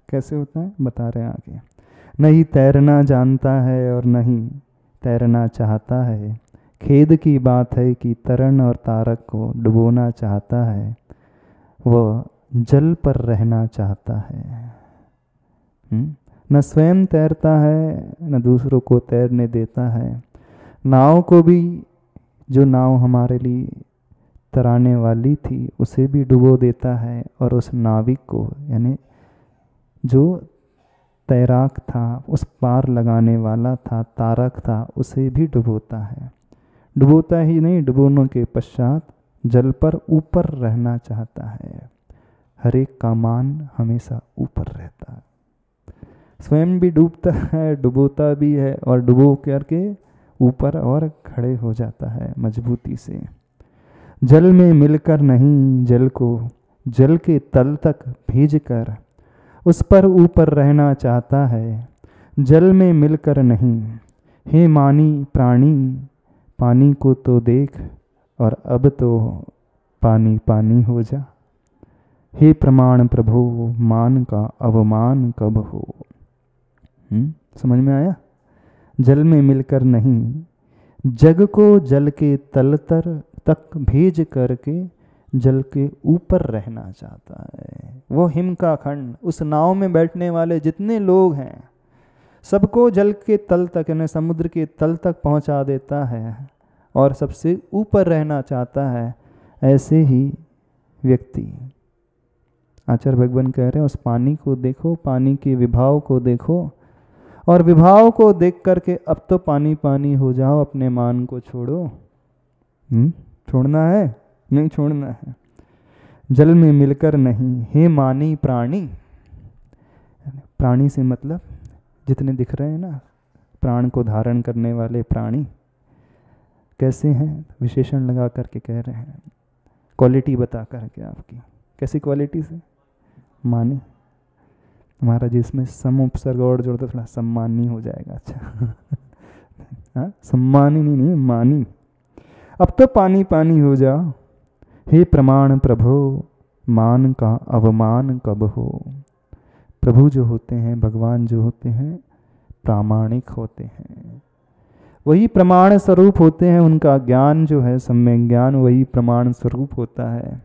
कैसे होता है बता रहे हैं आगे। नहीं तैरना जानता है और नहीं तैरना चाहता है, खेद की बात है कि तरण और तारक को डुबोना चाहता है, वह जल पर रहना चाहता है। न स्वयं तैरता है न दूसरों को तैरने देता है। नाव को भी, जो नाव हमारे लिए तराने वाली थी, उसे भी डुबो देता है, और उस नाविक को यानी जो तैराक था, उस पार लगाने वाला था, तारक था, उसे भी डुबोता है। डुबोता ही नहीं, डुबोने के पश्चात जल पर ऊपर रहना चाहता है। हर एक का मान हमेशा ऊपर रहता है। स्वयं भी डूबता है, डुबोता भी है, और डुबो करके ऊपर और खड़े हो जाता है मजबूती से। जल में मिलकर नहीं, जल को जल के तल तक भेज कर उस पर ऊपर रहना चाहता है। जल में मिलकर नहीं, हे मानी प्राणी, पानी को तो देख और अब तो पानी पानी हो जा। हे प्रमाण प्रभु, मान का अवमान कब हो। समझ में आया? जल में मिलकर नहीं, जग को जल के तल तक भेज करके जल के ऊपर रहना चाहता है। वो हिम का खंड, उस नाव में बैठने वाले जितने लोग हैं सबको जल के तल तक यानी समुद्र के तल तक पहुंचा देता है और सबसे ऊपर रहना चाहता है। ऐसे ही व्यक्ति, आचार्य भगवान कह रहे हैं, उस पानी को देखो, पानी के विभाव को देखो, और विभाव को देख करके अब तो पानी पानी हो जाओ, अपने मान को छोड़ो। छोड़ना है? नहीं छोड़ना है। जल में मिलकर नहीं, हे मानी प्राणी, प्राणी से मतलब जितने दिख रहे हैं ना, प्राण को धारण करने वाले प्राणी कैसे हैं, विशेषण लगा करके कह रहे हैं, क्वालिटी बता करके आपकी। कैसी क्वालिटी से? मानी। हमारा जिसमें सम उपसर्ग और जोड़ दो थोड़ा सम्मानी हो जाएगा। अच्छा हाँ, सम्मानी नहीं, मानी। अब तो पानी पानी हो जाओ। हे प्रमाण प्रभु, मान का अवमान कब हो। प्रभु जो होते हैं, भगवान जो होते हैं, प्रामाणिक होते हैं, वही प्रमाण स्वरूप होते हैं। उनका ज्ञान जो है, सम्यक ज्ञान, वही प्रमाण स्वरूप होता है।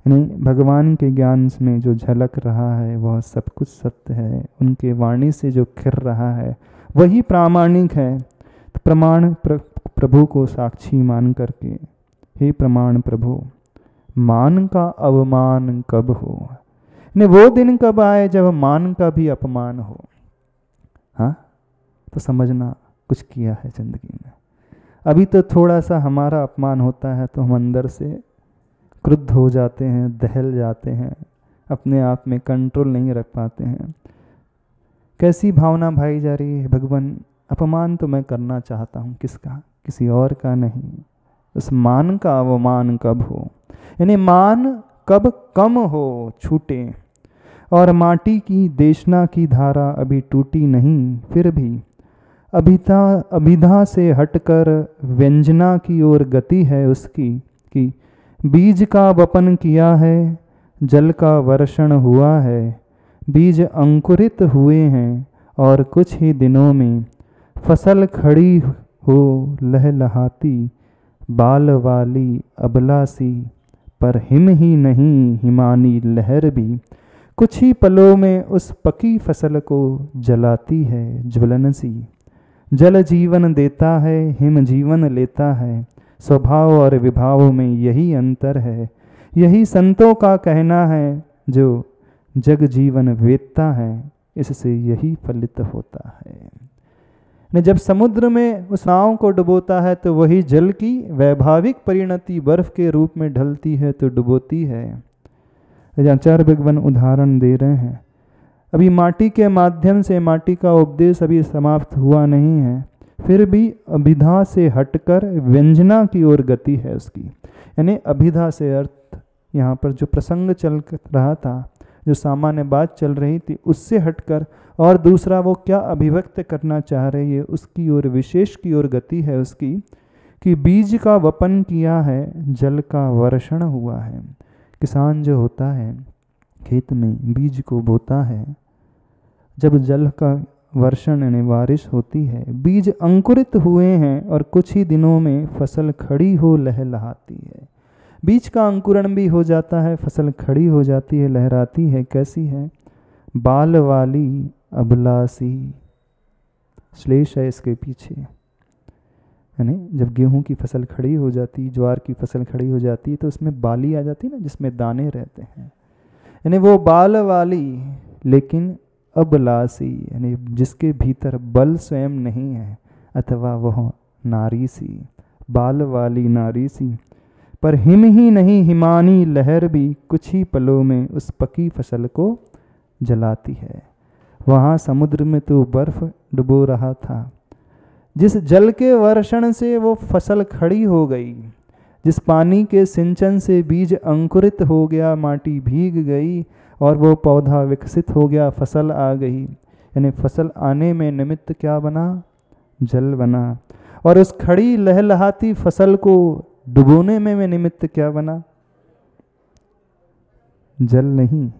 यानी भगवान के ज्ञान में जो झलक रहा है वह सब कुछ सत्य है। उनके वाणी से जो खिर रहा है वही प्रामाणिक है। तो प्रमाण प्रभु को साक्षी मान करके, हे प्रमाण प्रभु, मान का अवमान कब हो। ने वो दिन कब आए जब मान का भी अपमान हो। हाँ, तो समझना कुछ किया है जिंदगी में। अभी तो थोड़ा सा हमारा अपमान होता है तो हम अंदर से क्रुद्ध हो जाते हैं, दहल जाते हैं, अपने आप में कंट्रोल नहीं रख पाते हैं। कैसी भावना भाई जा रही है? भगवान, अपमान तो मैं करना चाहता हूँ, किसका? किसी और का नहीं। उस मान का अवमान कब हो, यानी मान कब कम हो, छूटे। और माटी की देशना की धारा अभी टूटी नहीं, फिर भी अभिधा से हटकर व्यंजना की ओर गति है उसकी। कि बीज का वपन किया है, जल का वर्षण हुआ है, बीज अंकुरित हुए हैं, और कुछ ही दिनों में फसल खड़ी हो लहलहाती, बाल वाली अबला सी, पर हिम ही नहीं हिमानी लहर भी कुछ ही पलों में उस पकी फसल को जलाती है ज्वलन सी। जल जीवन देता है, हिम जीवन लेता है, स्वभाव और विभाव में यही अंतर है। यही संतों का कहना है, जो जग जीवन वेदता है, इससे यही फलित होता है। ने जब समुद्र में उस नाव को डुबोता है तो वही जल की वैभाविक परिणति बर्फ के रूप में ढलती है तो डुबोती है। आचार्य भगवान उदाहरण दे रहे हैं। अभी माटी के माध्यम से, माटी का उपदेश अभी समाप्त हुआ नहीं है, फिर भी अभिधा से हटकर व्यंजना की ओर गति है उसकी। यानी अभिधा से अर्थ यहाँ पर जो प्रसंग चल रहा था, जो सामान्य बात चल रही थी, उससे हटकर और दूसरा वो क्या अभिव्यक्त करना चाह रही है, उसकी ओर, विशेष की ओर गति है उसकी। कि बीज का वपन किया है, जल का वर्षण हुआ है। किसान जो होता है, खेत में बीज को बोता है, जब जल का वर्षण यानी बारिश होती है, बीज अंकुरित हुए हैं और कुछ ही दिनों में फसल खड़ी हो लहलहाती है। बीज का अंकुरण भी हो जाता है, फसल खड़ी हो जाती है, लहराती है। कैसी है? बाल वाली अबलासी, श्लेष है इसके पीछे, यानी जब गेहूं की फसल खड़ी हो जाती, ज्वार की फसल खड़ी हो जाती है तो उसमें बाली आ जाती है ना, जिसमें दाने रहते हैं, यानी वो बाल वाली लेकिन अबलासी, यानी जिसके भीतर बल स्वयं नहीं है, अथवा वह नारी सी, बाल वाली नारी सी। पर हिम ही नहीं हिमानी लहर भी कुछ ही पलों में उस पकी फसल को जलाती है। वहाँ समुद्र में तो बर्फ डुबो रहा था। जिस जल के वर्षण से वो फसल खड़ी हो गई, जिस पानी के सिंचन से बीज अंकुरित हो गया, माटी भीग गई और वो पौधा विकसित हो गया, फसल आ गई, यानी फसल आने में निमित्त क्या बना? जल बना। और उस खड़ी लहलहाती फसल को डुबोने में निमित्त क्या बना? जल नहीं,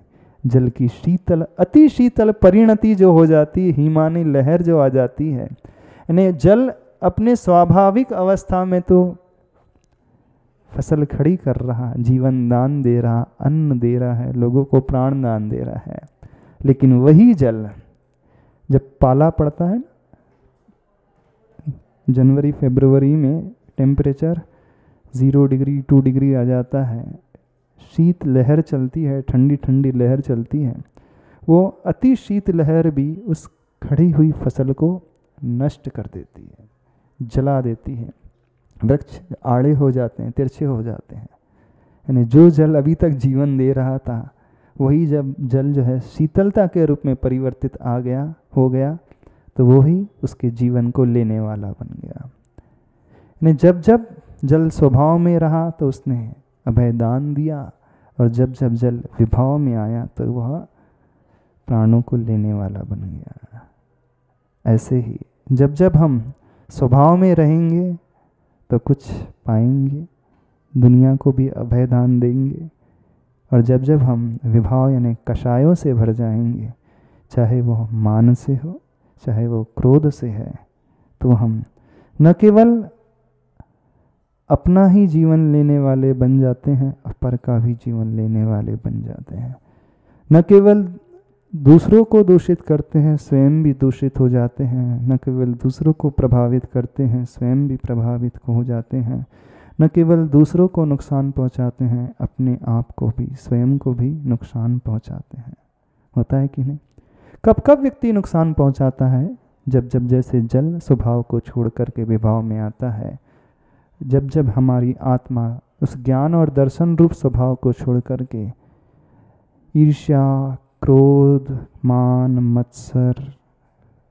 जल की शीतल, अति शीतल परिणति जो हो जाती है, हिमानी लहर जो आ जाती है। यानी जल अपने स्वाभाविक अवस्था में तो फसल खड़ी कर रहा, जीवन दान दे रहा, अन्न दे रहा है, लोगों को प्राण दान दे रहा है। लेकिन वही जल जब पाला पड़ता है, जनवरी फरवरी में टेम्परेचर 0 डिग्री 2 डिग्री आ जाता है, शीत लहर चलती है, ठंडी ठंडी लहर चलती है, वो अति शीत लहर भी उस खड़ी हुई फसल को नष्ट कर देती है, जला देती है। वृक्ष आड़े हो जाते हैं, तिरछे हो जाते हैं। यानी जो जल अभी तक जीवन दे रहा था, वही जब जल जो है शीतलता के रूप में परिवर्तित हो गया, तो वो ही उसके जीवन को लेने वाला बन गया। यानी जब जब जल स्वभाव में रहा तो उसने अभय दान दिया, और जब जब जल विभाव में आया तो वह प्राणों को लेने वाला बन गया। ऐसे ही जब जब हम स्वभाव में रहेंगे तो कुछ पाएंगे, दुनिया को भी अभय दान देंगे, और जब जब हम विभाव यानी कषायों से भर जाएंगे, चाहे वो मान से हो, चाहे वो क्रोध से है, तो हम न केवल अपना ही जीवन लेने वाले बन जाते हैं, अपर का भी जीवन लेने वाले बन जाते हैं। न केवल दूसरों को दूषित करते हैं, स्वयं भी दूषित हो जाते हैं। न केवल दूसरों को प्रभावित करते हैं, स्वयं भी प्रभावित हो जाते हैं। न केवल दूसरों को नुकसान पहुंचाते हैं, अपने आप को भी, स्वयं को भी नुकसान पहुंचाते हैं। होता है कि नहीं? कब कब व्यक्ति नुकसान पहुंचाता है? जब जब जैसे जल स्वभाव को छोड़ करके विभाव में आता है, जब जब हमारी आत्मा उस ज्ञान और दर्शन रूप स्वभाव को छोड़ करके ईर्ष्या, क्रोध, मान, मत्सर,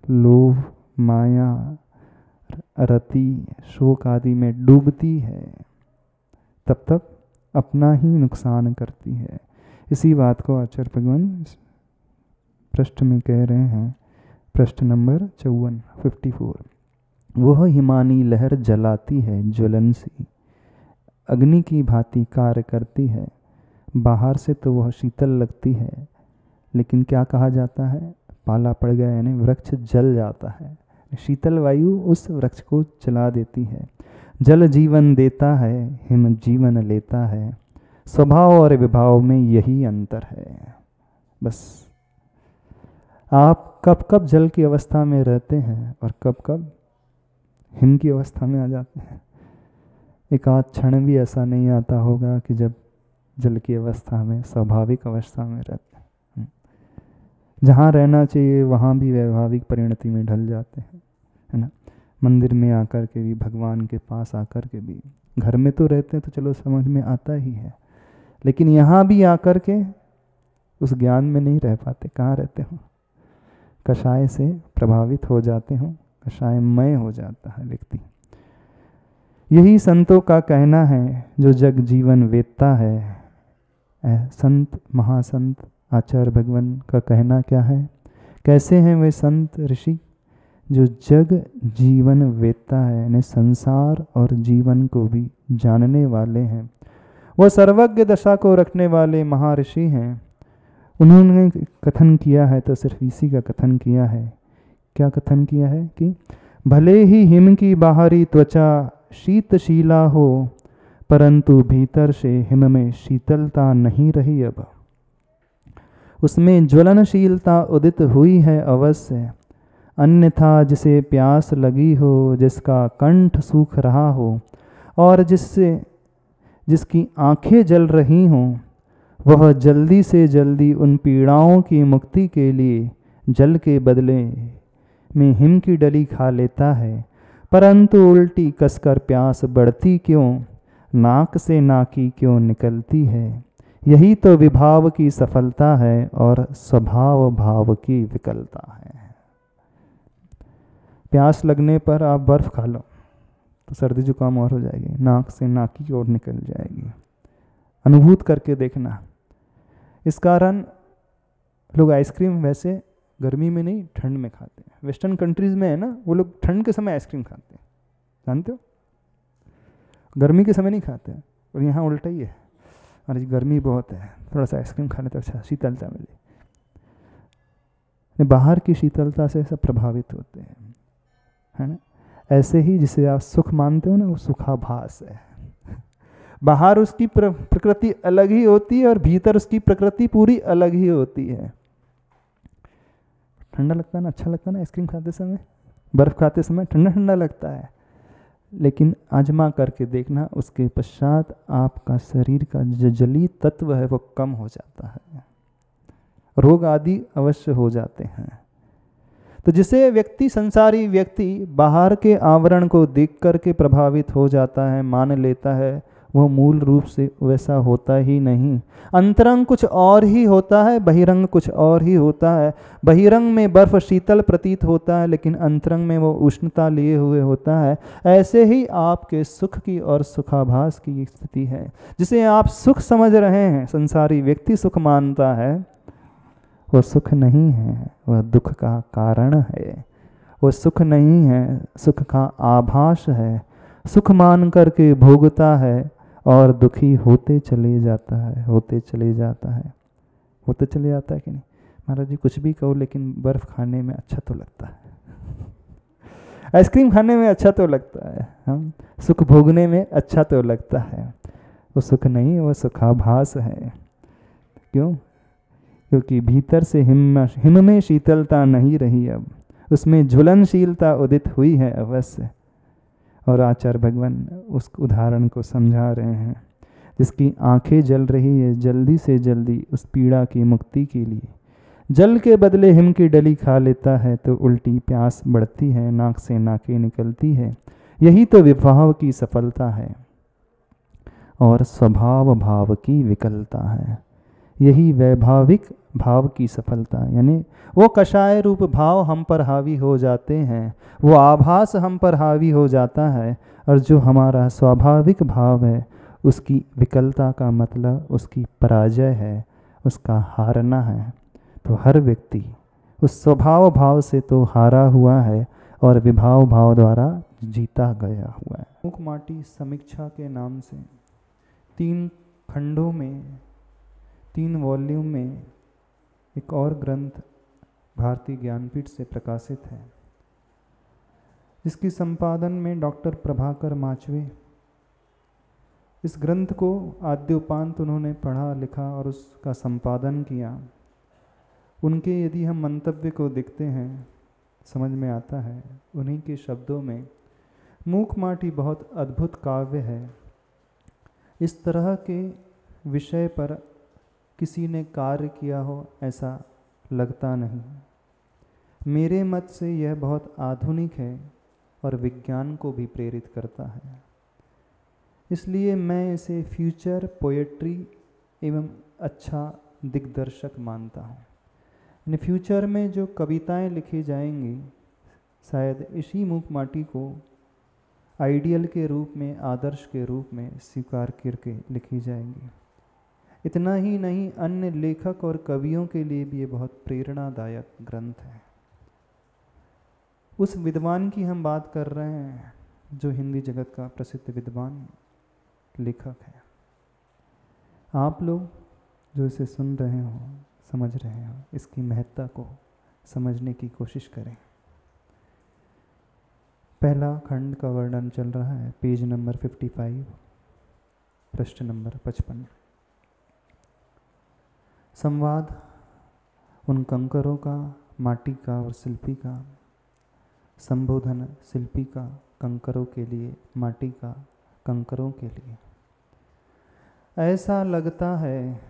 लोभ, माया, रति, शोक आदि में डूबती है, तब तब अपना ही नुकसान करती है। इसी बात को आचार्य भगवान पृष्ठ में कह रहे हैं, पृष्ठ नंबर 54। वह हिमानी लहर जलाती है ज्वलन सी, अग्नि की भांति कार्य करती है। बाहर से तो वह शीतल लगती है, लेकिन क्या कहा जाता है? पाला पड़ गया यानी वृक्ष जल जाता है। शीतल वायु उस वृक्ष को जला देती है। जल जीवन देता है, हिम जीवन लेता है। स्वभाव और विभाव में यही अंतर है। बस आप कब कब जल की अवस्था में रहते हैं और कब कब हिम की अवस्था में आ जाते हैं। एक आध क्षण भी ऐसा नहीं आता होगा कि जब जल की अवस्था में, स्वाभाविक अवस्था में रहते हैं। जहाँ रहना चाहिए वहाँ भी वैभाविक परिणति में ढल जाते हैं, है ना। मंदिर में आकर के भी, भगवान के पास आकर के भी, घर में तो रहते हैं तो चलो समझ में आता ही है, लेकिन यहाँ भी आकर के उस ज्ञान में नहीं रह पाते। कहाँ रहते हो? कषाय से प्रभावित हो जाते हो, कषायमय हो जाता है व्यक्ति। यही संतों का कहना है, जो जग जीवन वेत्ता है। संत, महासंत आचार्य भगवान का कहना क्या है? कैसे हैं वे संत ऋषि? जो जग जीवन वेत्ता है, यानी संसार और जीवन को भी जानने वाले हैं। वह सर्वज्ञ दशा को रखने वाले महर्षि हैं। उन्होंने कथन किया है तो सिर्फ इसी का कथन किया है। क्या कथन किया है कि भले ही हिम की बाहरी त्वचा शीतशीला हो, परंतु भीतर से हिम में शीतलता नहीं रही। अब उसमें ज्वलनशीलता उदित हुई है अवश्य, अन्यथा जिसे प्यास लगी हो, जिसका कंठ सूख रहा हो और जिसकी आंखें जल रही हों, वह जल्दी से जल्दी उन पीड़ाओं की मुक्ति के लिए जल के बदले में हिम की डली खा लेता है, परंतु उल्टी कसकर प्यास बढ़ती क्यों, नाक से नाकी क्यों निकलती है। यही तो विभाव की सफलता है और स्वभाव भाव की विकलता है। प्यास लगने पर आप बर्फ खा लो तो सर्दी जुकाम और हो जाएगी, नाक से नाकी की ओर निकल जाएगी। अनुभूत करके देखना। इस कारण लोग आइसक्रीम वैसे गर्मी में नहीं ठंड में खाते हैं। वेस्टर्न कंट्रीज में है ना, वो लोग ठंड के समय आइसक्रीम खाते हैं, जानते हो, गर्मी के समय नहीं खाते हैं। और यहाँ उल्टा ही है, अरे गर्मी बहुत है, थोड़ा सा आइसक्रीम खा लेते अच्छा शीतलता मिले। बाहर की शीतलता से सब प्रभावित होते हैं, है ना। ऐसे ही जिसे आप सुख मानते हो ना, वो सुखाभास है। बाहर उसकी प्रकृति अलग ही होती है और भीतर उसकी प्रकृति पूरी अलग ही होती है। ठंडा लगता है ना, अच्छा लगता है ना, आइसक्रीम खाते समय, बर्फ खाते समय ठंडा ठंडा लगता है, लेकिन आजमा करके देखना, उसके पश्चात आपका शरीर का जो जली तत्व है वो कम हो जाता है, रोग आदि अवश्य हो जाते हैं। तो जिसे व्यक्ति, संसारी व्यक्ति बाहर के आवरण को देख करके प्रभावित हो जाता है, मान लेता है, वह मूल रूप से वैसा होता ही नहीं। अंतरंग कुछ और ही होता है, बहिरंग कुछ और ही होता है। बहिरंग में बर्फ शीतल प्रतीत होता है, लेकिन अंतरंग में वो उष्णता लिए हुए होता है। ऐसे ही आपके सुख की और सुखाभास की स्थिति है। जिसे आप सुख समझ रहे हैं, संसारी व्यक्ति सुख मानता है, वो सुख नहीं है, वह दुख का कारण है। वो सुख नहीं है, सुख का आभास है। सुख मान करके भोगता है और दुखी होते चले जाता है, होते चले जाता है, होते चले जाता है कि नहीं। महाराज जी कुछ भी कहो, लेकिन बर्फ खाने में अच्छा तो लगता है, आइसक्रीम खाने में अच्छा तो लगता है, हम सुख भोगने में अच्छा तो लगता है। वो सुख नहीं, वो सुखाभास है। क्यों? क्योंकि भीतर से हिम में शीतलता नहीं रही। अब उसमें ज्वलनशीलता उदित हुई है अवश्य। और आचार्य भगवान उस उदाहरण को समझा रहे हैं, जिसकी आंखें जल रही है, जल्दी से जल्दी उस पीड़ा की मुक्ति के लिए जल के बदले हिम की डली खा लेता है, तो उल्टी प्यास बढ़ती है, नाक से नाके निकलती है। यही तो विभाव की सफलता है और स्वभाव भाव की विकलता है। यही वैभाविक भाव की सफलता, यानी वो कषाय रूप भाव हम पर हावी हो जाते हैं, वो आभास हम पर हावी हो जाता है, और जो हमारा स्वाभाविक भाव है उसकी विकलता का मतलब उसकी पराजय है, उसका हारना है। तो हर व्यक्ति उस स्वभाव भाव से तो हारा हुआ है और विभाव भाव द्वारा जीता गया हुआ है। मुखमाटी समीक्षा के नाम से 3 खंडों में, 3 वॉल्यूम में एक और ग्रंथ भारतीय ज्ञानपीठ से प्रकाशित है, जिसकी संपादन में डॉक्टर प्रभाकर माचवे। इस ग्रंथ को आद्योपांत उन्होंने पढ़ा, लिखा और उसका संपादन किया। उनके यदि हम मंतव्य को देखते हैं, समझ में आता है उन्हीं के शब्दों में, मूकमाटी बहुत अद्भुत काव्य है। इस तरह के विषय पर किसी ने कार्य किया हो ऐसा लगता नहीं। मेरे मत से यह बहुत आधुनिक है और विज्ञान को भी प्रेरित करता है। इसलिए मैं इसे फ्यूचर पोएट्री एवं अच्छा दिग्दर्शक मानता हूँ। यानी फ्यूचर में जो कविताएं लिखी जाएंगी, शायद इसी मूकमाटी को आइडियल के रूप में, आदर्श के रूप में स्वीकार करके लिखी जाएंगी। इतना ही नहीं, अन्य लेखक और कवियों के लिए भी ये बहुत प्रेरणादायक ग्रंथ है। उस विद्वान की हम बात कर रहे हैं जो हिंदी जगत का प्रसिद्ध विद्वान लेखक है। आप लोग जो इसे सुन रहे हो, समझ रहे हैं, इसकी महत्ता को समझने की कोशिश करें। पहला खंड का वर्णन चल रहा है, पेज नंबर 55, पृष्ठ नंबर 55। संवाद उन कंकरों का, माटी का और शिल्पी का। संबोधन शिल्पी का कंकरों के लिए, माटी का कंकरों के लिए। ऐसा लगता है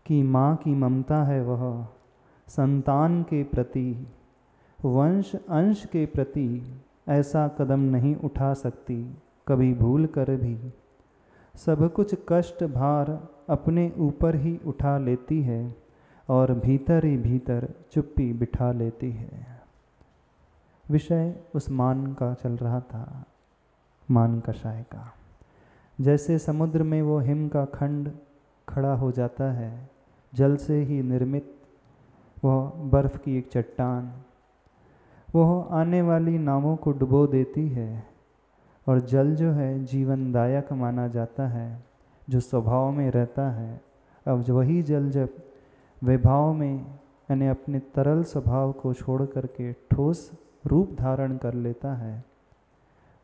कि माँ की ममता है वह संतान के प्रति, वंश अंश के प्रति ऐसा कदम नहीं उठा सकती कभी भूल कर भी। सब कुछ कष्ट भार अपने ऊपर ही उठा लेती है और भीतर ही भीतर चुप्पी बिठा लेती है। विषय उस मान का चल रहा था, मान कषाय का। जैसे समुद्र में वो हिम का खंड खड़ा हो जाता है, जल से ही निर्मित वह बर्फ़ की एक चट्टान, वह आने वाली नावों को डुबो देती है। और जल जो है जीवनदायक माना जाता है, जो स्वभाव में रहता है। अब वही जल जब विभाव में यानी अपने तरल स्वभाव को छोड़ करके ठोस रूप धारण कर लेता है,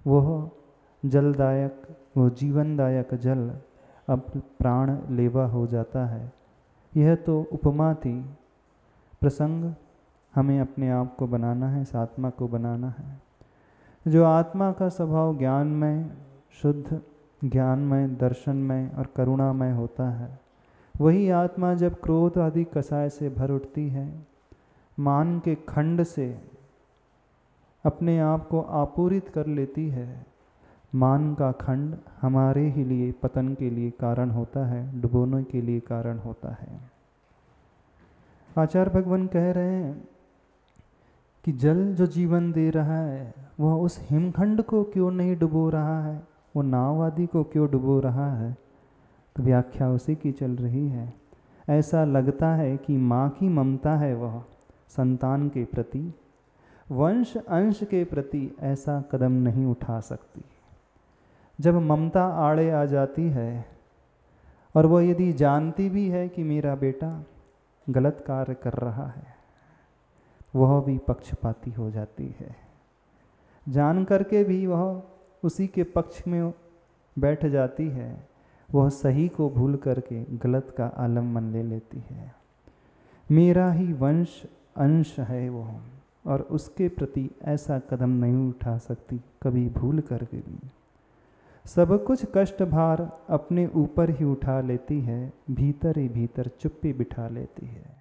वह जलदायक, वो जीवनदायक जल अब प्राण लेवा हो जाता है। यह तो उपमा थी। प्रसंग हमें अपने आप को बनाना है, इस आत्मा को बनाना है। जो आत्मा का स्वभाव ज्ञानमय, शुद्ध ज्ञानमय, दर्शनमय और करुणामय होता है, वही आत्मा जब क्रोध आदि कसाय से भर उठती है, मान के खंड से अपने आप को आपूरित कर लेती है। मान का खंड हमारे ही लिए पतन के लिए कारण होता है, डुबोने के लिए कारण होता है। आचार्य भगवान कह रहे हैं कि जल जो जीवन दे रहा है वह उस हिमखंड को क्यों नहीं डुबो रहा है, वो नाव आदि को क्यों डुबो रहा है। तो व्याख्या उसी की चल रही है। ऐसा लगता है कि माँ की ममता है वह संतान के प्रति, वंश अंश के प्रति ऐसा कदम नहीं उठा सकती। जब ममता आड़े आ जाती है और वह यदि जानती भी है कि मेरा बेटा गलत कार्य कर रहा है, वह भी पक्षपाती हो जाती है। जान करके भी वह उसी के पक्ष में बैठ जाती है। वह सही को भूल करके गलत का आलम्बन ले लेती है। मेरा ही वंश अंश है वो, और उसके प्रति ऐसा कदम नहीं उठा सकती कभी भूल करके भी। सब कुछ कष्ट भार अपने ऊपर ही उठा लेती है, भीतर ही भीतर चुप्पी बिठा लेती है।